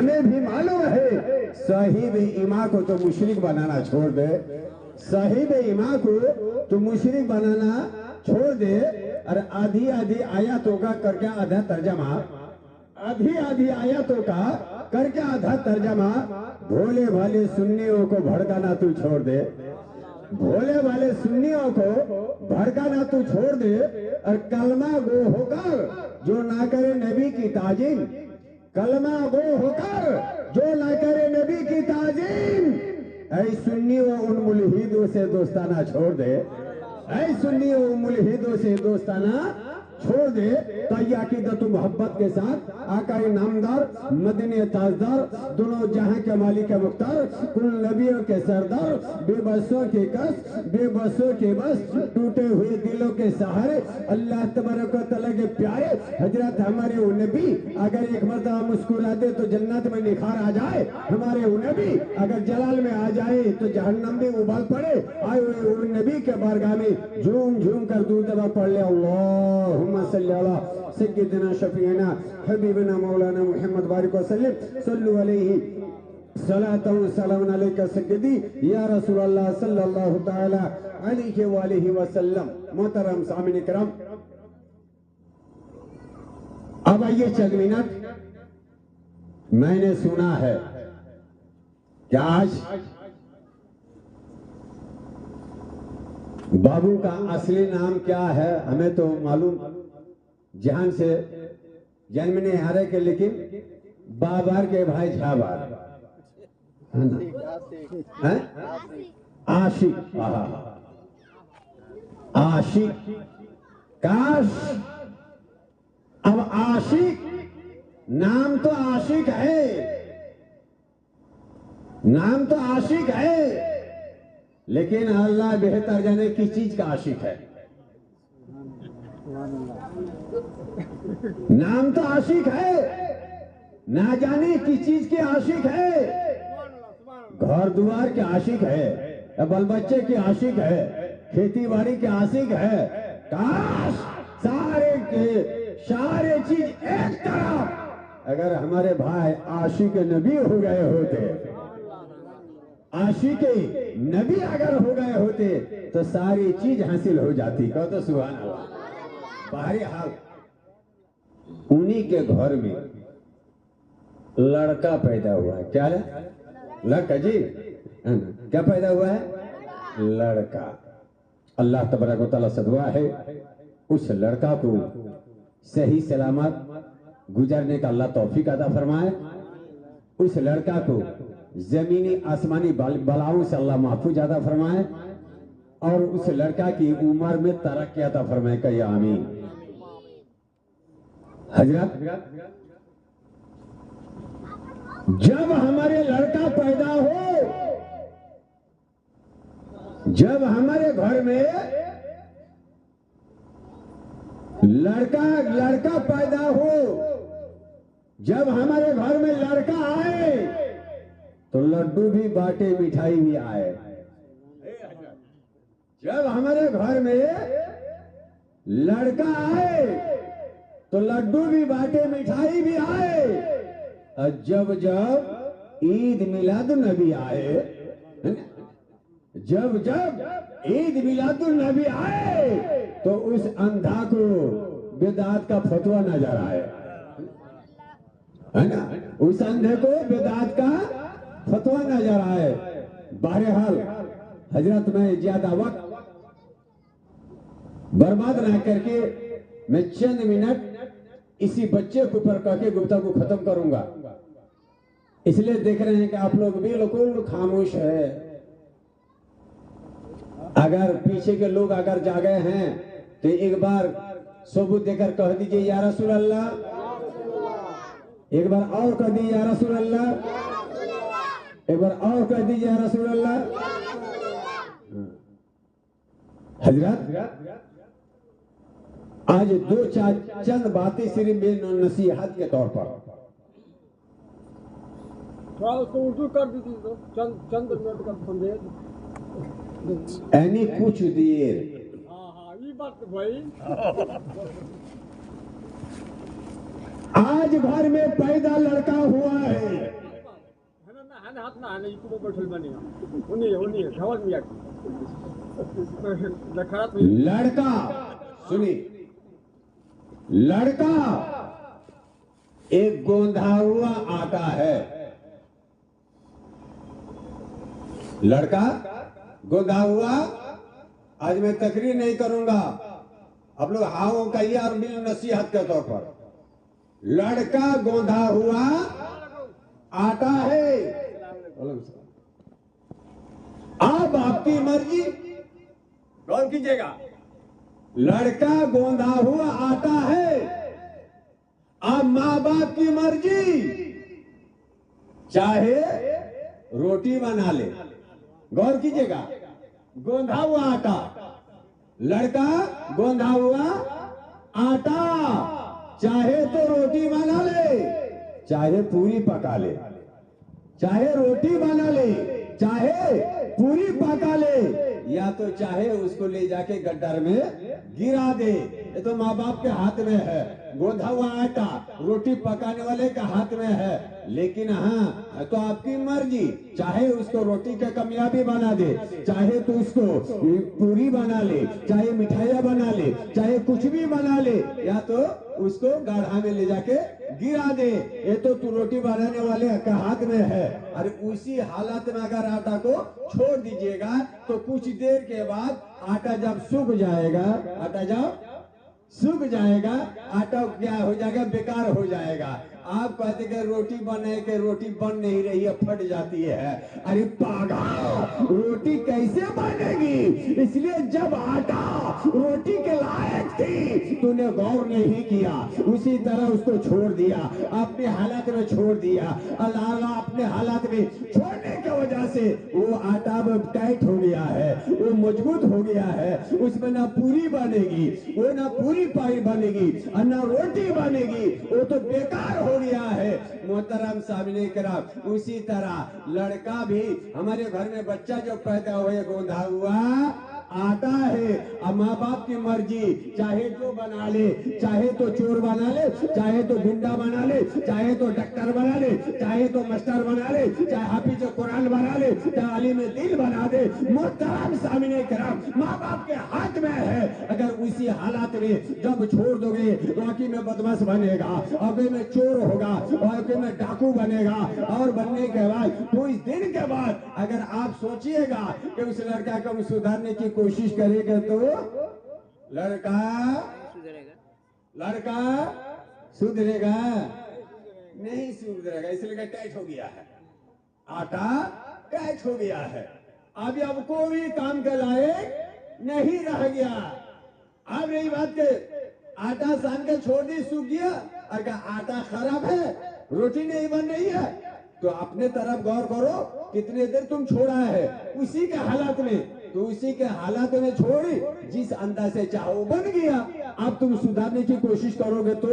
तुम्हें भी मालूम है साहिब इमा को तो मुशरिक बनाना छोड़ दे, साहिब इमा को तो मुशरिक बनाना छोड़ दे। और आधी आधी आयतों का करके आधा तर्जमा, आधी आधी आयतों का करके आधा तर्जमा, भोले भाले सुन्नियों को भड़काना तू छोड़ दे, भोले वाले सुन्नियों को भड़काना तू छोड़ दे। और कलमा गो होकर जो ना करे नबी की ताजीम, कलमा गो होकर जो ना करे नबी की ताजीम, ऐ सुन्नी व उन मुल्हिदों से दोस्ताना छोड़ दे, ऐ सुन्नी व उन मुल्हिदों से दोस्ताना छोड़ दे। तो अकीदत मोहब्बत के साथ आका नामदार मदनी ताजदार, दोनों जहां के मालिक मुख्तार, कुल नबियों के सरदार, बेबसों के कस, बेबसों के बस, टूटे हुए दिलों के सहारे, अल्लाह तबारक व तआला के प्यारे हजरत हमारे वो नबी अगर एक मरतबा मुस्कुरा दे तो जन्नत में निखार आ जाए, हमारे वो नबी अगर जलाल में आ जाए तो जहन्नम भी उबाल पड़े। आए हुए वो नबी के बारगाह में झूम झूम कर दूर दबा पढ़ ले, अल्लाह सल्ली अला सय्यिदना शफीना हबीबना मौलाना मुहम्मद बारिक वसल्लम सल्लु अलैहि सलातु व सलामुन अलैका सय्यदी या रसूल अल्लाह सल्लल्लाहु तआला अलैहि व आलिहि वसल्लम। मोहतरम सामीन किराम, अब आइए चंद मिनट, मैंने सुना है कि आज बाबू का असली नाम क्या है हमें तो मालूम जहान से जन्म ने हारे के, लेकिन बाबर के भाई झाबार आशिक, आशिक, काश अब आशिक नाम तो आशिक है, नाम तो आशिक है, लेकिन अल्लाह बेहतर जाने किस चीज का आशिक है। नाम तो आशिक है, ना जाने किस चीज के आशिक है, घर द्वार के आशिक है, बल बच्चे के आशिक है, खेती बाड़ी के आशिक है। काश सारे के सारे चीज एक तरफ अगर हमारे भाई आशिक नबी हो गए होते, आशिक नबी अगर हो गए होते तो सारी चीज हासिल हो जाती। कहो तो सुभान अल्लाह। बाहरी हाल उन्हीं के घर में लड़का पैदा हुआ है। क्या है? लड़का जी, क्या पैदा हुआ है? लड़का। अल्लाह तबारक व तआला से दुआ है उस लड़का को सही सलामत गुजरने का अल्लाह तौफीक अता फरमाए, उस लड़का को जमीनी आसमानी बलाओं से अल्लाह महफूज अता फरमाए, और उस लड़का की उम्र में तरक्की अता फरमाए। कहिए आमीन। हजरत जब हमारे लड़का पैदा हो, जब हमारे घर में लड़का पैदा हो, जब हमारे घर में लड़का आए तो लड्डू भी बांटे, मिठाई भी आए। जब हमारे घर में लड़का आए तो लड्डू भी बांटे, मिठाई भी आए। और जब जब ईद मिलादुन नबी आए, जब जब ईद मिलादुन नबी आए तो उस अंधा को बिदात का फतवा नजर आए, है ना? उस अंधे को बिदात का फतवा नजर आए। बहरहाल हजरत में ज्यादा वक्त बर्बाद ना करके मैं चंद मिनट इसी बच्चे के ऊपर कहके गुफ्तगू को खत्म करूंगा। इसलिए देख रहे हैं कि आप लोग बिल्कुल खामोश है। अगर पीछे के लोग अगर जागे हैं तो एक बार सबूत देकर कह दीजिए या रसूल अल्लाह। एक बार और कह दीजिए या रसूल अल्लाह। एक बार और कह दीजिए या रसूल अल्लाह। हजरत आज दो चंद बातें सिर्फ नसीहत के तौर पर उसको उर्दू कर दीजिए तो चंद मिनट का संदेश यानी कुछ देर। हाँ ये बात भाई। आज घर में पैदा लड़का हुआ है, हाने हाथ ना हाने इको बैठल बनी होनी है धवल मिया लखड़ा तो लड़का सुनी, लड़का एक गोंधा हुआ आटा है। लड़का गोंधा हुआ, आज मैं तकरीर नहीं करूंगा, आप लोग हाओ कहिए और मिल नसीहत के तौर पर। लड़का गोंधा हुआ आटा है। अब आपकी मर्जी, गौर कीजिएगा। लड़का गोंधा हुआ आटा है, अब माँ बाप की मर्जी, चाहे रोटी बना ले। गौर कीजिएगा, गोंधा हुआ आटा, लड़का गोंधा हुआ आटा, चाहे तो रोटी बना ले, चाहे पूरी पका ले, चाहे रोटी बना ले, चाहे पूरी पका ले, या तो चाहे उसको ले जाके गड्ढर में गिरा दे। ये तो माँ बाप के हाथ में है। गोंधा हुआ आटा रोटी पकाने वाले के हाथ में है। लेकिन हाँ, तो आपकी मर्जी, चाहे उसको रोटी का कामयाबी बना दे, चाहे तो उसको पूरी बना ले, चाहे मिठाइयाँ बना ले, चाहे कुछ भी बना ले, या तो उसको गाढ़ा में ले जाके गिरा दे। ये तो तू रोटी बनाने वाले के हाथ में है। अरे उसी हालत में अगर आटा को छोड़ दीजिएगा तो कुछ देर के बाद आटा जब सूख जाएगा, आटा जब सूख जाएगा, आटा क्या हो जाएगा, बेकार हो जाएगा। आप कहते कि रोटी बने के रोटी बन नहीं रही है, फट जाती है। अरे पागल, रोटी कैसे बनेगी? इसलिए जब आटा रोटी के लायक थी तूने गौर नहीं किया, उसी तरह उसको छोड़ दिया, अपने हालत में छोड़ दिया। अल्लाह अपने हालत में छोड़ने की वजह से वो आटा टाइट हो गया है, वो मजबूत हो गया है, उसमें ना पूरी बनेगी, वो ना पूरी पाई बनेगी और ना रोटी बनेगी, वो तो बेकार हो गया है। मोहतरम सामने कराम, उसी तरह लड़का भी, हमारे घर में बच्चा जो पैदा हुए गोंधा हुआ आटा है। अब माँ बाप की मर्जी, चाहे जो बना ले, चाहे तो चोर बना ले, चाहे तो गुंडा बना ले, चाहे तो डॉक्टर बना ले, चाहे तो मास्टर बना ले, चाहे हाफिज कुरान बना ले, चाहे आलिम दीन बना दे। मोहतरम सामने कराम, माँ बाप के हाथ में है। अगर उसी हालात में जब छोड़ दोगे, वाकई में बदमाश बनेगा, अबे में चोर होगा, वाकई में डाकू बनेगा, और बनने के बाद कुछ दिन के बाद अगर आप सोचिएगा कि उस लड़का को सुधारने की कोशिश करेगा तो लड़का सुधरेगा नहीं, सुधरेगा। इसलिए टाइट हो गया है, आटा टाइट हो गया है। अब कोई काम के लायक नहीं रह गया। अब रही बात के आटा सान के छोड़ दी, सूख गया, अगर आटा खराब है, रोटी नहीं बन रही है, तो अपने तरफ गौर करो, कितने देर तुम छोड़ा है उसी के हालात में, तो उसी के हालात में छोड़ी, जिस अंदाज से चाहो बन गया। अब तुम सुधारने की कोशिश करोगे तो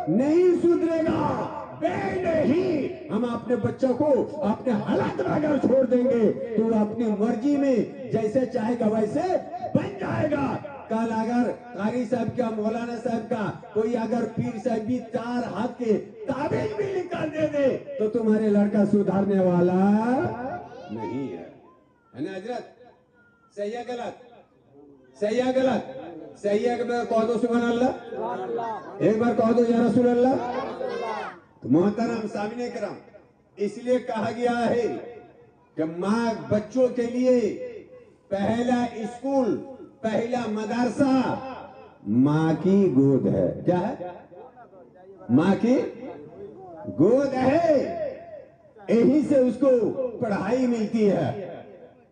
नहीं सुधरेगा। नहीं, हम अपने बच्चों को अपने हालात में अगर छोड़ देंगे तो अपनी मर्जी में जैसे चाहेगा वैसे बन जाएगा। कल अगर कारी साहब का, मौलाना साहब का, कोई अगर पीर साहब भी 4 हाथ के ताबीज भी निकाल दे तो तुम्हारे लड़का सुधारने वाला नहीं है ना हजरत? सही है गलत? सही है गलत? सही है कि मैं कह दो सुभान अल्लाह, एक बार कह दो या रसूल अल्लाह। तो मोहतरम सामने करम, इसलिए कहा गया है कि माँ बच्चों के लिए पहला स्कूल, पहला मदरसा माँ की गोद है। क्या है? माँ की गोद है। यहीं से उसको पढ़ाई मिलती है,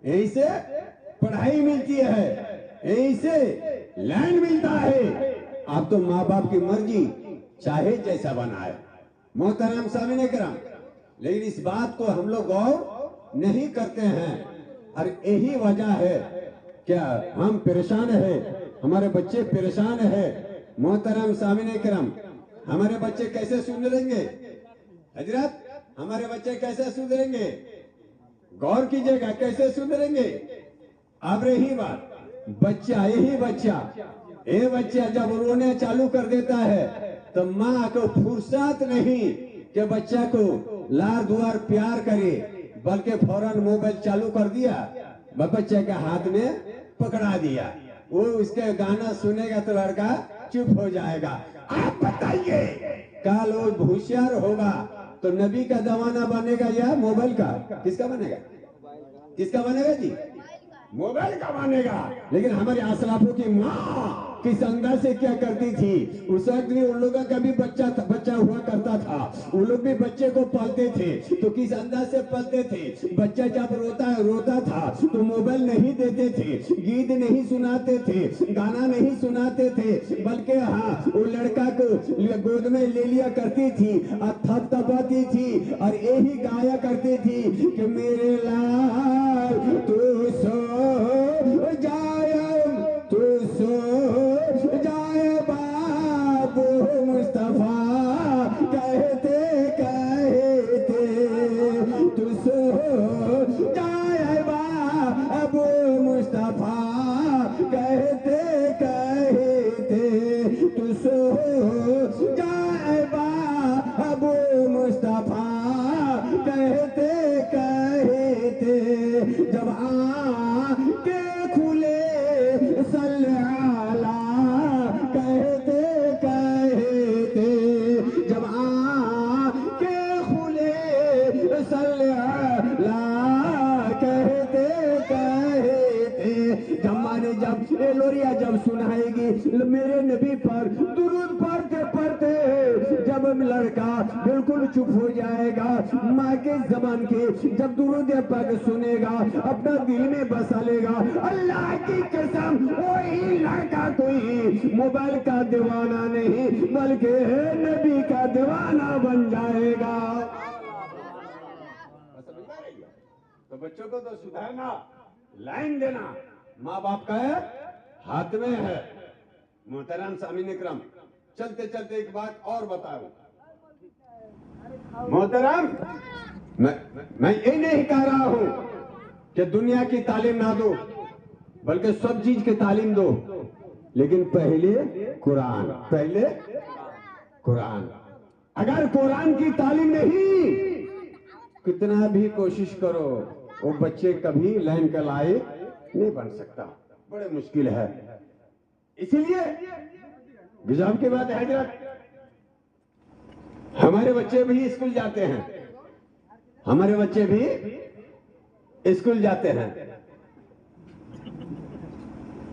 यहीं से पढ़ाई मिलती है, यहीं से लैंड मिलता है। अब तो माँ बाप की मर्जी, चाहे जैसा बनाए। मोहतरम सामने करम, लेकिन इस बात को हम लोग गौर नहीं करते हैं, और यही वजह है क्या हम परेशान है, हमारे बच्चे परेशान है। मोहतरम सामने करम, हमारे बच्चे कैसे सुधरेंगे हजरत? हमारे बच्चे कैसे सुधरेंगे? गौर कीजिएगा, कैसे सुधरेंगे? अब रही बात बच्चा, यही बच्चा, ये बच्चा जब रोने चालू कर देता है तो माँ को फुर्सत नहीं कि बच्चा को लार दुआर प्यार करे, बल्कि फौरन मोबाइल चालू कर दिया, बच्चे के हाथ में पकड़ा दिया। वो उसके गाना सुनेगा तो लड़का चुप हो जाएगा। आप बताइए, कल वो होशियार होगा तो नबी का जमाना बनेगा या मोबाइल का? किसका बनेगा? किसका बनेगा जी? मोबाइल का बनेगा। लेकिन हमारे असलाफों की माँ किस अंदाज से क्या करती थी, उस वक्त भी उन लोगों का भी बच्चा हुआ करता था, वो लोग भी बच्चे को पालते थे, तो किस अंदाज से पालते थे। बच्चा जब रोता था तो मोबाइल नहीं देते थे, गीत नहीं सुनाते थे, गाना नहीं सुनाते थे, बल्कि हाँ वो लड़का को गोद में ले लिया करती थी और थपथपाती थी और यही गाया करती थी कि मेरे लाल तू सो जाए, तू सो जाए बाबू मुस्तफा, कहते कहते तू सो जाए बाबू मुस्तफा, कहते कहते तू सो जाए बाबू मुस्तफा, कहते कहते जब आके खुले सल्लल्लाह, कहते कहते जब आके खुले सल्लल्लाह, कहते कहते जब ये लोरिया जब सुनाएगी मेरे नबी पर दुरूद पढ़ते पढ़ते, जब लड़का बिल्कुल चुप हो जाएगा, माँ के जबान के जब दुरूद पाक सुनेगा अपना दिल में बसा लेगा, अल्लाह की कसम वही लड़का कोई मोबाइल का दीवाना नहीं बल्कि नबी का दीवाना बन जाएगा। तो बच्चों को तो सुधारना, लाइन देना माँ बाप का है, हाथ में है। मोहतरम सामीन इकराम, चलते चलते एक बात और बताऊं मोहतरम, मैं ये नहीं कह रहा हूं कि दुनिया की तालीम ना दो, बल्कि सब चीज की तालीम दो, लेकिन पहले कुरान, पहले कुरान। अगर कुरान की तालीम नहीं, कितना भी कोशिश करो वो बच्चे कभी लाइन का लायक नहीं बन सकता, बड़े मुश्किल है। इसीलिए गुजाम के बाद हजरत, हमारे बच्चे भी स्कूल जाते हैं, हमारे बच्चे भी स्कूल जाते हैं,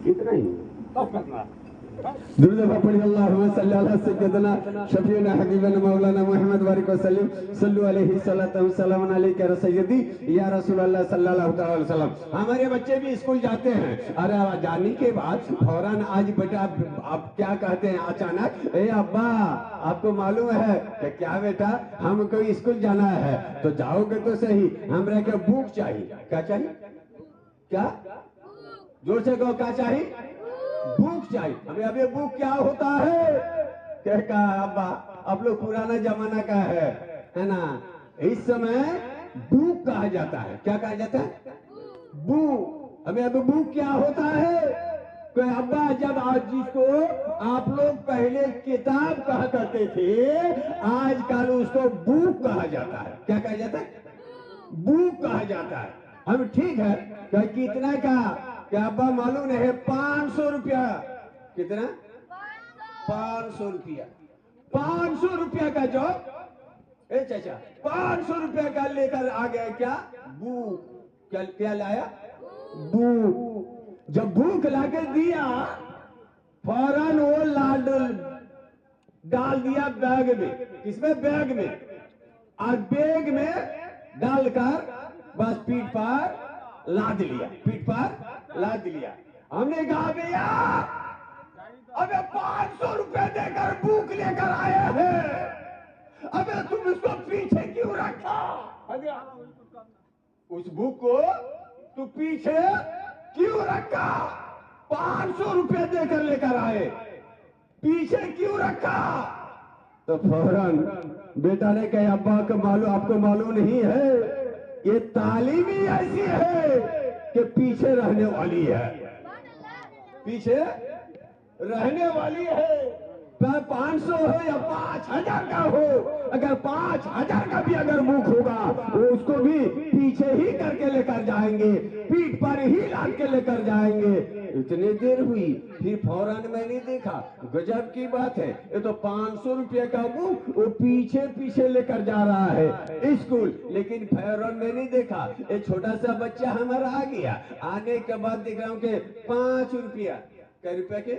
इतना ही। दुर्दफा पढ़ी अल्लाहुम्मा सल्ली अला सय्यदना शफीना हबीबना मौलाना मुहम्मद बारिक वसल्लम सल्लु अलैहि सल्लल्लाहु सलाम अलैका या सय्यदी या रसूलुल्लाह सल्लल्लाहु अलैहि वसल्लम। हमारे बच्चे भी स्कूल जाते हैं। अरे जाने के बाद फौरन आज बेटा आप क्या कहते हैं अचानक, ए अब्बा आपको मालूम है कि क्या बेटा हमको स्कूल जाना है, तो जाओगे तो सही, हमरा क्या बुक चाहिए। क्या चाहिए? क्या जोर से कहो, क्या चाहिए? बुक चाहिए हमें। अभी बुक क्या होता है? क्या कहा अब्बा, आप लोग पुराना जमाना का है ना, इस समय बुक कहा जाता है। क्या कहा जाता है? बुक। हमें अभी बुक क्या होता है? कोई अब्बा जब आज जिसको आप लोग पहले किताब कहा करते थे, आजकल उसको बुक कहा जाता है। क्या कहा जाता है? बुक कहा जाता है। हम ठीक है, कितना का क्या अब्बा मालूम है? 500 रुपया। कितना? 500 रुपया। 500 रुपया का जो ए चाचा 500 रुपया का लेकर आ गया। क्या? बुक। क्या लाया? बुक। जब बुक लाके दिया, फौरन वो डाल दिया बैग में। किसमें? बैग में। और बैग में डालकर बस पीठ पर लाद लिया, पीठ पर लाद लिया। हमने कहा भैया अबे 500 रुपए देकर बुक लेकर आए हैं, अबे तुम इसको पीछे क्यों रखा? उस बुक को तू पीछे क्यों रखा? 500 रुपए देकर लेकर आए, पीछे क्यों रखा? तो फौरन बेटा ने कहा अब्बा को मालूम, आपको मालूम नहीं है, ये तालीम ही ऐसी है कि पीछे रहने वाली है, पीछे रहने वाली है। 500 हो या 5000 का हो, अगर 5000 का भी अगर बुक होगा वो उसको भी पीछे जाएंगे, पीठ पर ही लाद के लेकर जाएंगे। इतनी देर हुई, फिर फौरन मैंने देखा, गजब की बात है, ये तो 500 रुपये का बुक वो पीछे पीछे लेकर जा रहा है स्कूल। लेकिन फौरन मैंने देखा एक छोटा सा बच्चा हमारा आ गया। आने के बाद देख रहा हूँ कि 5 रुपया, कै रुपए के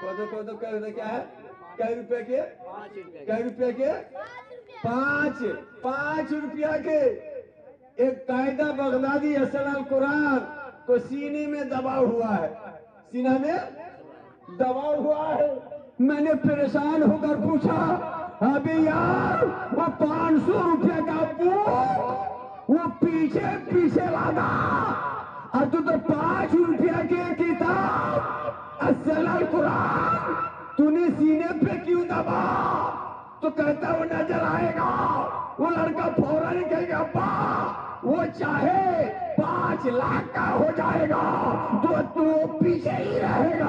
कोदो क्या है, कै रुपए के, कै रुपए के, 5 रुपया के एक कायदा बगदादी असल कुरान को सीने में दबा हुआ है, सीना में दबा हुआ है। मैंने परेशान होकर पूछा, अभी यार वो 500 रुपये का बुक वो पीछे पीछे लादा, और तू तो 5 रुपया के किताब असल कुरान तूने सीने पे क्यों दबा? तो कहता वो नजर आएगा। वो लड़का फौरन कहेगा, अब्बा वो चाहे 5 लाख का हो जाएगा तो तू पीछे ही रहेगा।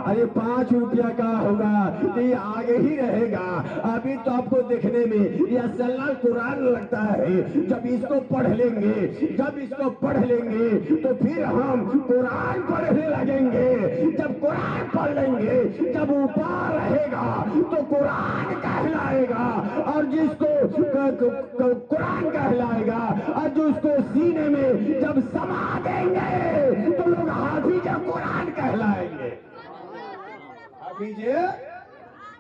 अरे 5 रुपया का होगा तो ये आगे ही रहेगा। अभी तो आपको देखने में यह असल कुरान लगता है। जब इसको पढ़ लेंगे, जब इसको पढ़ लेंगे तो फिर हम कुरान पढ़ने लगेंगे। जब कुरान पढ़ लेंगे, जब ऊपर रहेगा तो कुरान कहलाएगा, और जिसको कुरान कहलाएगा, और जो उसको सीने में जब समा देंगे तो लोग हाफिज कुरान कहलाएंगे, हाफिज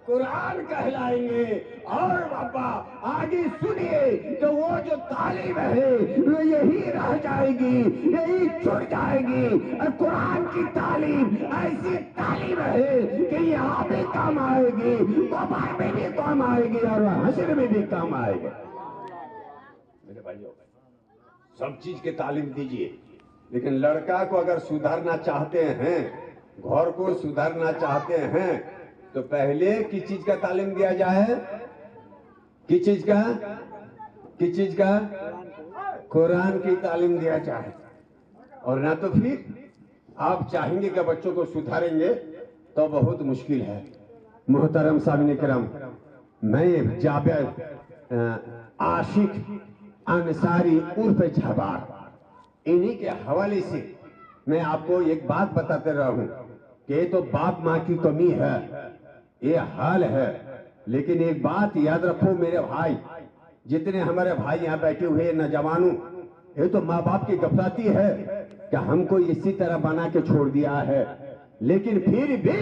कुरान कहलाएंगे। और बाबा आगे सुनिए कि वो जो तालीम है वो यही रह जाएगी, यही छुट जाएगी। और कुरान की तालीम ऐसी तालीम है कि यहाँ भी काम आएगी, कब्र में भी काम आएगी, और हश्र में भी काम आएगी। मेरे भाइयों, सब चीज की तालीम दीजिए, लेकिन लड़का को अगर सुधारना चाहते हैं, घर को सुधारना चाहते हैं, तो पहले किस चीज का तालीम दिया जाए? किस चीज का? किस चीज का? कुरान की तालीम दिया जाए। और ना तो फिर आप चाहेंगे कि बच्चों को सुधारेंगे तो बहुत मुश्किल है। मोहतरम सामने करम, मैं जावेद आशिक अंसारी उर्फ जबार, इन्हीं के हवाले से मैं आपको एक बात बताते रहा हूं कि ये तो बाप माँ की कमी है, ये हाल है। लेकिन एक बात याद रखो मेरे भाई, जितने हमारे भाई यहाँ बैठे हुए नौजवानों, ये तो माँ बाप की गफलती है कि हमको इसी तरह बना के छोड़ दिया है। लेकिन फिर भी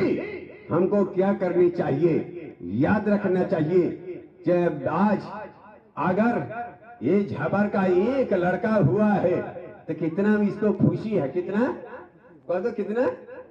हमको क्या करनी चाहिए, याद रखना चाहिए कि आज अगर ये झबर का एक लड़का हुआ है तो कितना इसको खुशी है, कितना कह दो, कितना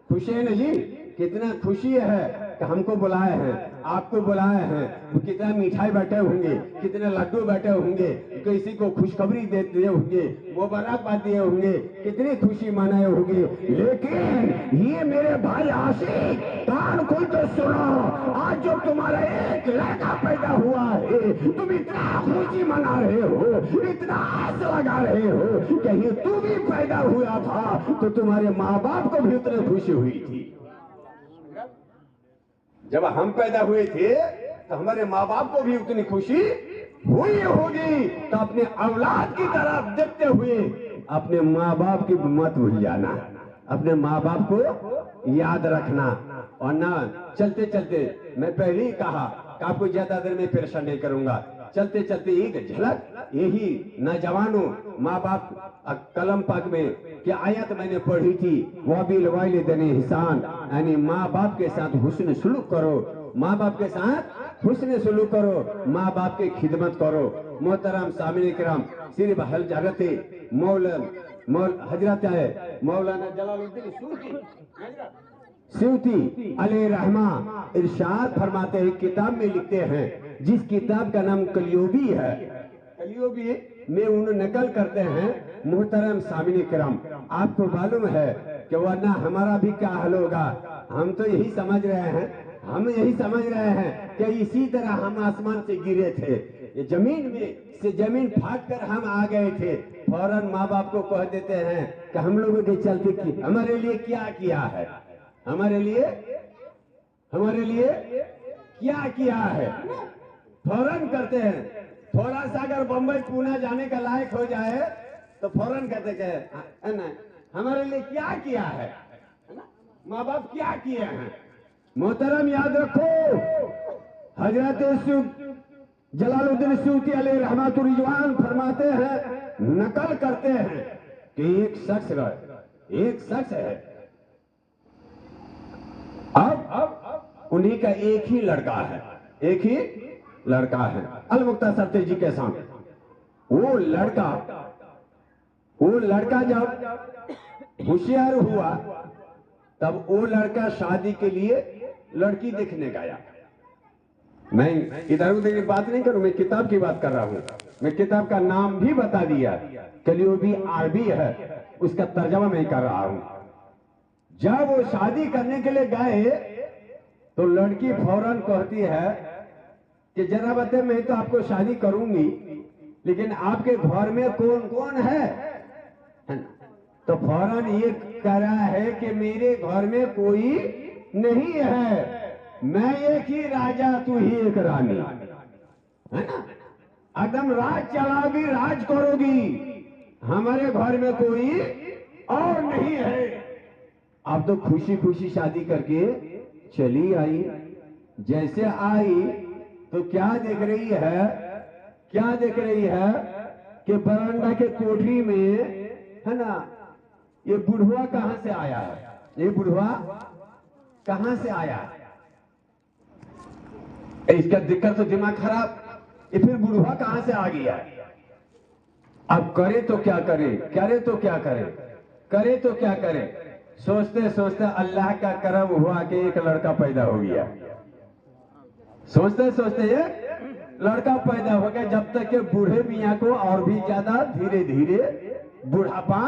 खुशी है ना जी, कितना खुशी है कि हमको बुलाए हैं, आपको बुलाए हैं। कितना मिठाई बैठे होंगे, कितने लड्डू बैठे होंगे, किसी को खुशखबरी देते होंगे, मुबारकबाद दिए होंगे, कितनी खुशी मनाए होंगे। लेकिन ये मेरे भाई आशिक, कान खोल के सुनो, आज जो तुम्हारा एक लड़का पैदा हुआ है, तुम इतना खुशी मना रहे हो, इतना आस लगा रहे हो, कहीं तू भी पैदा हुआ था तो तुम्हारे माँ बाप को भी उतनी खुशी हुई थी। जब हम पैदा हुए थे तो हमारे माँ बाप को भी उतनी खुशी हुई होगी। तो अपने औलाद की तरफ देखते हुए अपने माँ बाप की मत भूल जाना, अपने माँ बाप को याद रखना। और ना चलते चलते, मैं पहले ही कहा कि आपको ज्यादा देर में परेशान नहीं करूंगा, चलते चलते एक झलक यही नौजवानों, माँ बाप कलम पाक में क्या आयत मैंने पढ़ी थी, वबिल वालिदैन ihसान, यानी माँ बाप के साथ हुस्न सलूक करो, माँ बाप के साथ हुस्न सलूक करो, माँ बाप की खिदमत करो। मोहतरम सामने किराम, सिर्फ हजरत हजरत है मौलाना जलालुद्दीन सूती अलैहि रहमा इरशाद फरमाते हैं, किताब में लिखते हैं, जिस किताब का नाम कलियोबी है, कलियोबी में उन नकल करते हैं। मोहतरम सामिन किराम, आपको मालूम है कि वरना हमारा भी क्या हाल होगा। हम तो यही समझ रहे हैं, हम यही समझ रहे हैं कि इसी तरह हम आसमान से गिरे थे, जमीन में से जमीन फाट कर हम आ गए थे। फौरन माँ बाप को कह देते हैं कि हम लोगों के चलते की हमारे लिए क्या किया है, हमारे लिए क्या किया है, फौरन करते हैं। थोड़ा सा अगर बम्बई पूना जाने का लायक हो जाए तो फौरन कहते है ना, हमारे लिए क्या किया है ना, माँ बाप क्या किए हैं। मोहतरम याद रखो, हजरत जलालुद्दीन सूती अलैहि रहमतुर रिजवान फरमाते हैं, नकल करते हैं कि एक शख्स है, अब उन्हीं का एक ही लड़का है, अल-मुख्तसर तेजी के सामने। वो लड़का जब होशियार हुआ, तब वो लड़का शादी के लिए लड़की देखने गया। मैं इधर उधर की बात नहीं करूं, मैं किताब की बात कर रहा हूं। मैं किताब का नाम भी बता दिया, कलियोबी अरबी है, उसका तर्जमा मैं कर रहा हूं। जब वो शादी करने के लिए गए तो लड़की फौरन कहती है कि जरा बते, मैं तो आपको शादी करूंगी, लेकिन आपके घर में कौन कौन है ना? तो फौरन ये कह रहा है कि मेरे घर में कोई नहीं है, मैं एक ही राजा, तू ही एक रानी, है ना? एकदम राज चलाओगी, राज करोगी, हमारे घर में कोई और नहीं है। अब तो खुशी खुशी शादी करके चली आई। जैसे आई तो क्या देख रही है कि बरामदा के कोठरी में, है ना, ये बुढ़वा कहां से आया है, ये बुढ़वा कहां से आया है। इसका दिक्कत तो दिमाग खराब, ये फिर बुढ़वा कहां से आ गया। अब करे तो क्या करे, सोचते सोचते अल्लाह का करम हुआ कि एक लड़का पैदा हो गया। सोचते सोचते ये लड़का पैदा हो गया। जब तक के बूढ़े मियाँ को और भी ज्यादा धीरे धीरे बुढ़ापा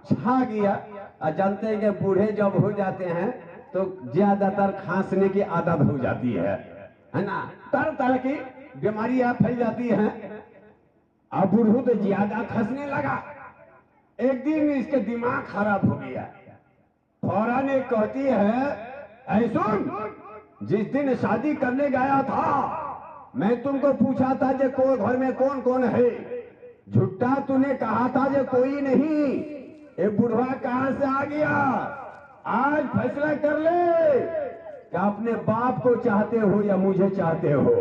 छा गया। और जानते हैं कि बूढ़े जब हो जाते हैं तो ज्यादातर खांसने की आदत हो जाती है ना, तरह तरह की बीमारियां फैल जाती हैं। अब बूढ़ू तो ज्यादा खसने लगा। एक दिन इसके दिमाग खराब हो गया। फौरन एक कहती है, ऐ सुन, जिस दिन शादी करने गया था मैं तुमको पूछा था जे घर में कौन कौन है, झूठा तूने कहा था जे कोई नहीं। ये बुढ़वा कहां से आ गया। आज फैसला कर ले कि अपने बाप को चाहते हो या मुझे चाहते हो,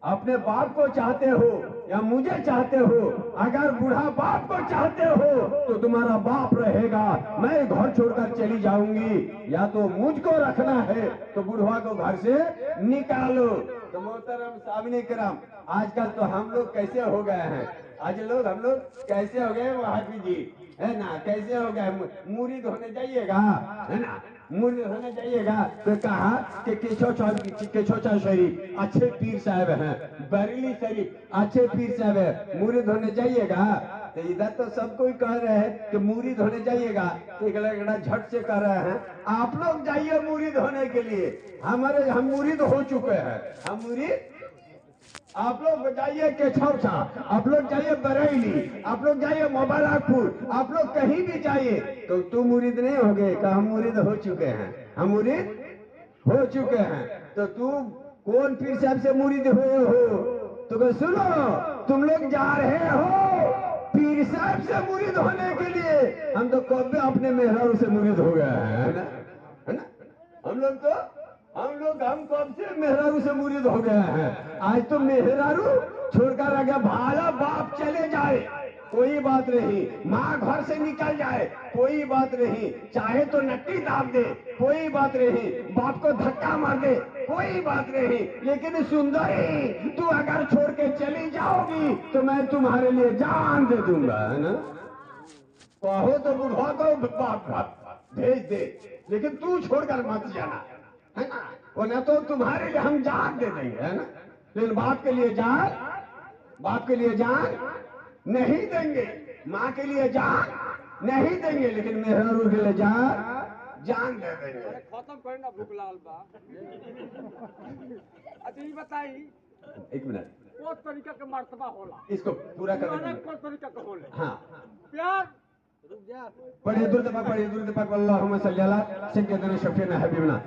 अपने बाप को चाहते हो या मुझे चाहते हो। अगर बूढ़ा बाप को चाहते हो तो तुम्हारा बाप रहेगा, मैं घर छोड़कर चली जाऊंगी, या तो मुझको रखना है तो बुढ़वा को घर से निकालो। तो मोहतरम सामने करम, आजकल तो हम लोग कैसे हो गए हैं, हम लोग कैसे हो गए महावीर जी, है ना, कैसे हो गए। मुरीद होने जाइएगा, है ना, मुरीद होने जाइएगा तो कहा कि केशोचा शरीफ अच्छे पीर साहब हैं, बरेली शरीफ अच्छे पीर साहब है, मुरीद होने जाइएगा। तो इधर तो सब कोई कह रहे हैं कि मुरीद होने जाइएगा, तो एक लड़का झट से कह रहे हैं आप लोग जाइए मुरीद होने के लिए, हम मुरीद हो चुके हैं, हम मुरीद। आप लोग जाइए केछौछा, आप लोग जाइए बरेली, आप लोग जाइए मुबारकपुर, आप लोग कहीं भी जाइए। तो तुम मुरीद नहीं हो गए, हम मुरीद हो चुके हैं, हम मुरीद हो चुके हैं। तो तुम कौन पीर साहब से मुरीद हुए हो। तो सुनो, तुम लोग जा रहे हो पीर साहब से मुरीद होने के लिए। हम तो कब अपने मेहरारू से मुरीद हो गए हैं, है ना। हम कब से मेहरारू से मुरीद हो गए हैं। आज तो मेहरारू छोड़कर आ गया, भाला बाप चले जाए कोई बात नहीं, माँ घर से निकल जाए कोई बात नहीं, चाहे तो नट्टी दाब दे कोई बात नहीं, बाप को धक्का मार दे कोई बात नहीं, लेकिन सुंदरी तू अगर छोड़ के चली जाओगी तो मैं तुम्हारे लिए जान दे दूंगा, है ना। कहो तो बुढ़वा को बाप भेज दे, लेकिन तू छोड़कर मत जाना, है ना, वरना तो तुम्हारे लिए हम जान दे देंगे, है ना। लेकिन बाप के लिए जान नहीं देंगे, माँ के लिए जान नहीं देंगे, लेकिन मेहरारू के लिए जान दे देंगे। खत्म करना भूखलाल बा। अच्छा ये बताई, एक मिनट, वो तरीका के मर्तबा होला, इसको पूरा कर को तरीका के होले। हाँ, प्यार पढ़िए दुर्द पाक अल्लाहुम्मा सल्ली अला सय्यदना शफीना हबीबना।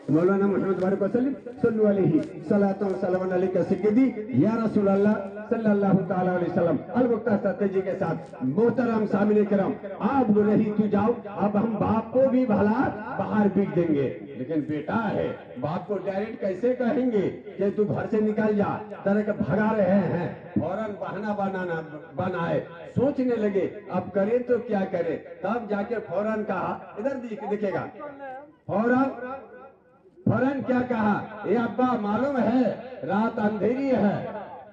मौलाना मोहम्मद बारिक वसल्लम सल्लल्लाहु अलैहि सलातो सलाम अलैका सिद्दीकी या रसूल अल्लाह सल्लल्लाहु ताला अलैहि वसल्लम अलमुक्ता सत्तेजी के साथ मोहतरम सामिने करम आप नहीं तू जाओ। अब हम बाप को भी भला बाहर बिक देंगे, लेकिन बेटा है बाप को डायरेक्ट कैसे कहेंगे कि तू घर से निकल जा, तरह के भगा रहे हैं। फौरन बहाना बनाए, सोचने लगे अब करे तो क्या करे। तब जाके फौरन कहा, इधर दिखेगा, फौरन क्या कहा, ये अब्बा मालूम है रात अंधेरी है,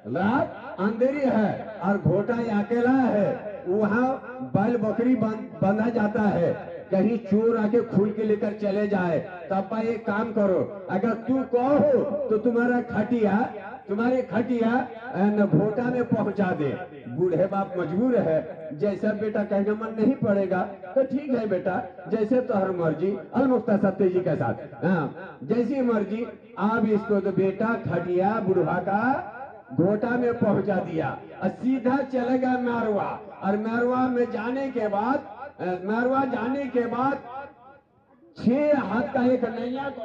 रात अंधेरी है और घोटा अकेला है, वहाँ बैल बकरी बंधा जाता है, कहीं चोर आके खुल के लेकर चले जाए। तब एक काम करो, अगर तू कहो तो तुम्हारे खटिया घोटा में पहुंचा दे। बूढ़े बाप मजबूर है, जैसा बेटा कहने मन नहीं पड़ेगा तो ठीक है बेटा, जैसे तोहर मर्जी। अलमुख्ता सत्ते जी के साथ हाँ जैसी मर्जी। अब इसको तो बेटा खटिया बुढ़वा का घोटा में पहुंचा दिया और सीधा चलेगा मैरवा। और मैरवा में जाने के बाद 6 हाथ का एक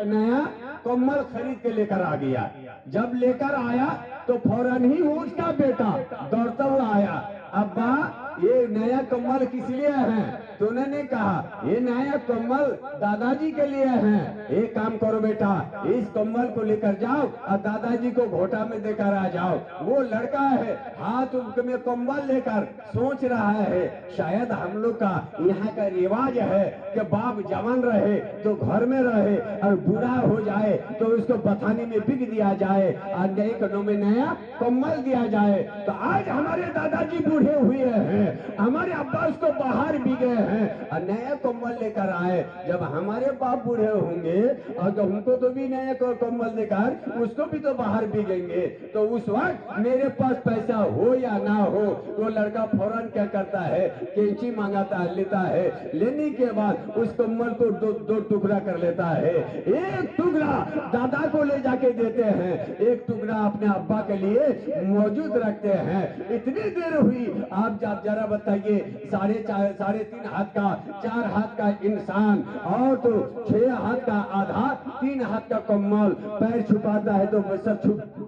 नया कम्बल खरीद के लेकर आ गया। जब लेकर आया तो फौरन ही उसका बेटा दौड़ता हुआ आया, अब्बा ये नया कम्बल किस लिए है? तो उन्होंने कहा ये नया कम्बल दादाजी के लिए है। एक काम करो बेटा, इस कम्बल को लेकर जाओ और दादाजी को घोटा में देकर आ जाओ। वो लड़का है हाथ में कम्बल लेकर सोच रहा है, शायद हम लोग का यहाँ का रिवाज है कि बाप जवान रहे तो घर में रहे और बूढ़ा हो जाए तो उसको बथानी में बिक दिया जाए और नए कनों में नया कम्बल दिया जाए। तो आज हमारे दादाजी बूढ़े हुए हैं, हमारे अब्बा उसको बाहर भी गए हैं और नया कम्बल लेकर आए। जब हमारे बाप बूढ़े होंगे और तो उनको तो भी नया कम्बल देकर उसको भी तो बाहर बिकेंगे। तो उस वक्त मेरे पास पैसा हो या ना हो, वो लड़का फौरन क्या करता है, कैंची मांगाता लेता है, लेने के बाद उस कम्बल को दो टुकड़ा कर लेता है। एक टुकड़ा दादा को ले जाके देते हैं, एक टुकड़ा अपने अब्बा के लिए मौजूद रखते हैं। इतनी देर हुई, आप जरा बताइए, 3.5 हाथ का 4 हाथ का इंसान और तो 6 हाथ का आधा 3 हाथ का कम्बल, पैर छुपाता है तो सर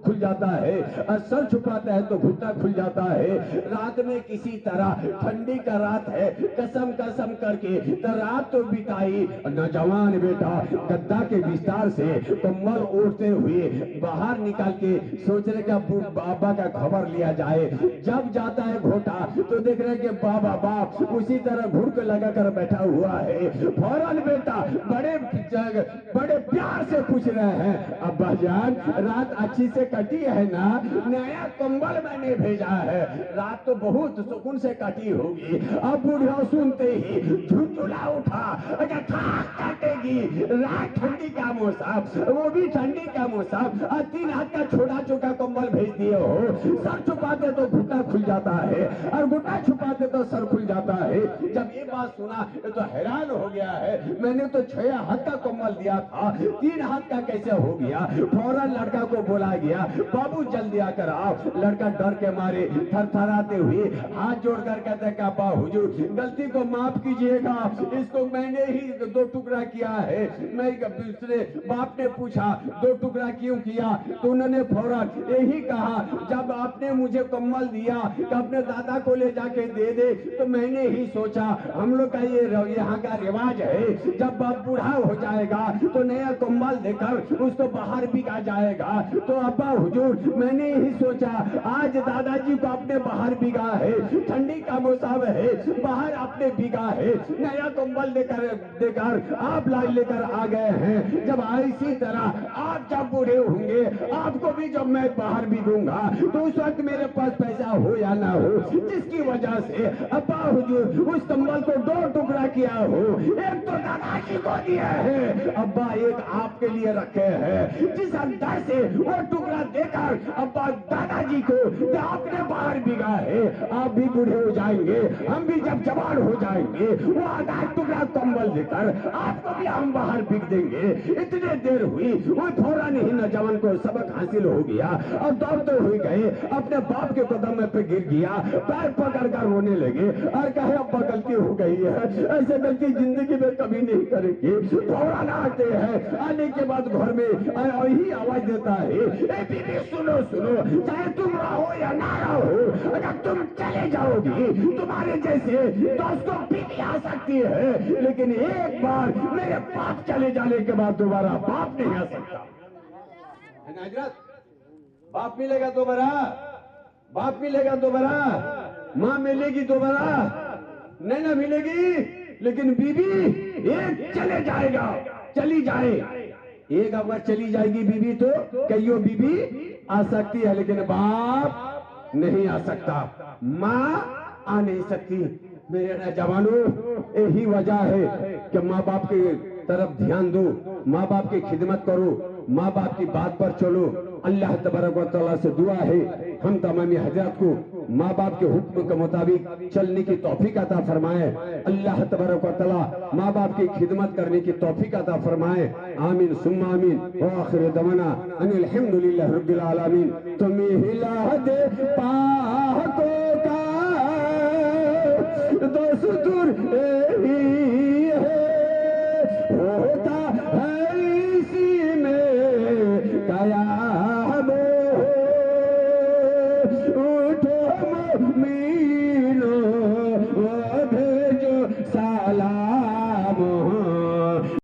खुल जाता है और सर छुपाता है तो घुटना खुल जाता है। रात में किसी तरह, ठंडी का रात है, कसम करके तो रात तो बिताई। नौजवान बेटा गद्दा के विस्तार से कम्बल ओढ़ते हुए बाहर निकाल के सोच रहे क्या बाबा का खबर लिया जाए। जब जाता है घोटा तो देख रहे कि बाप उसी तरह घुड़क लगा कर बैठा हुआ है। फौरन बेटा बड़े प्यार से पूछ रहे हैं, अब्बा जान रात अच्छी से कटी है ना? नया कम्बल मैंने भेजा है, रात तो बहुत सुकून से कटी होगी। अब बूढ़ा सुनते ही झुंझुला उठा, काटेगी रात, ठंडी का मौसम, वो भी ठंडी का मौसम, 3 हाथ का छोटा चौका कम्बल भेज दिए हो। सर छुपाते तो घुटना खुल जाता है और घुटना छुपाते तो सर खुल जाता है। जब ये बात सुना तो हैरान हो गया है, मैंने तो 6 हाथ का कम्बल दिया था, 3 हाथ का कैसे हो गया? फौरन लड़का को बोला गया, बाबू जल्दी आकर आओ। लड़का डर के मारे थरथराते हुए हाथ जोड़कर कहते हैं, अब्बा हुजूर गलती को माफ कीजिएगा, इसको मैंने ही 2 टुकड़ा किया है। मैं दूसरे बाप ने पूछा 2 टुकड़ा क्यों किया? तो उन्होंने फौरन यही कहा, जब आपने मुझे कम्बल दिया कि अपने दादा को ले जाके दे दे, तो मैंने ही सोचा हम लोग का ये यहाँ का रिवाज है, जब बाप बूढ़ा हो जाएगा तो नया कम्बल देकर उसको बाहर बिका जाएगा। तो अब्बा हुजूर मैंने ही सोचा आज दादाजी को आपने बाहर बिका है, ठंडी का मौसम है, बाहर आपने बिका है, नया कम्बल देकर आप लेकर आ गए हैं। जब इसी तरह आप जब बूढ़े होंगे आपको भी जब मैं बाहर बिकूंगा तो उस वक्त मेरे पास पैसा हो या ना हो, जिसकी वजह से अब्बा हुजूर उस कम्बल को 2 टुकड़ा किया हो, एक तो दादाजी को दिया है, अब्बा एक आपके लिए रखे हैं। जिस अंदाज से वो टुकड़ा देकर अब्बा दादाजी को आपने बाहर बिका है, आप भी बूढ़े हो जाएंगे, हम भी जब जवान हो जाएंगे वो आधा टुकड़ा कम्बल देकर आपको भी हम बाहर बिक देंगे। इतने देर हुई, वो फौरन ही नौजवान को सबक हासिल हो गया और दौड़ते हुए गए, अपने बाप के कदम पे गिर गया, पैर पकड़ कर रोने लगे। बार कहे अब्बा गलती हो गई है, ऐसे गलती जिंदगी में कभी नहीं करेंगे। फौरन आते हैं, आने के बाद घर में वही आवाज देता है, ए बीबी सुनो सुनो, चाहे तुम रहो या ना रहो, अगर तुम चले जाओगी तुम्हारे जैसे दोस्त को बीबी आ सकती है, लेकिन एक बार मेरे बाप चले जाने के बाद दोबारा बाप नहीं आ सकता। हजरत, बाप मिलेगा दोबारा, बाप मिलेगा दोबारा, माँ मिलेगी दोबारा नहीं ना मिलेगी, लेकिन बीबी एक चले जाएगा, चली जाए एक अगर चली जाएगी बीबी तो कईयों बीबी आ सकती है, लेकिन बाप नहीं आ सकता, माँ आ नहीं सकती। मेरे नौजवानों, यही वजह है कि माँ बाप के तरफ ध्यान दो, माँ बाप की खिदमत करो, माँ बाप की बात पर चलो। अल्लाह तबारक व तआला से दुआ है हम तमामी हजरत को माँ बाप के हुक्म के मुताबिक चलने की तौफीक अता फरमाए। अल्लाह तबारक व तआला माँ बाप की खिदमत करने की तौफीक अता फरमाए। आमीन सुम्मा आमीन। व आखिर दवाना अनिल हम्दुलिल्लाह रब्बिल आलमीन। तुम्हें हिला दे पाकों का दोस्तुर ही है होता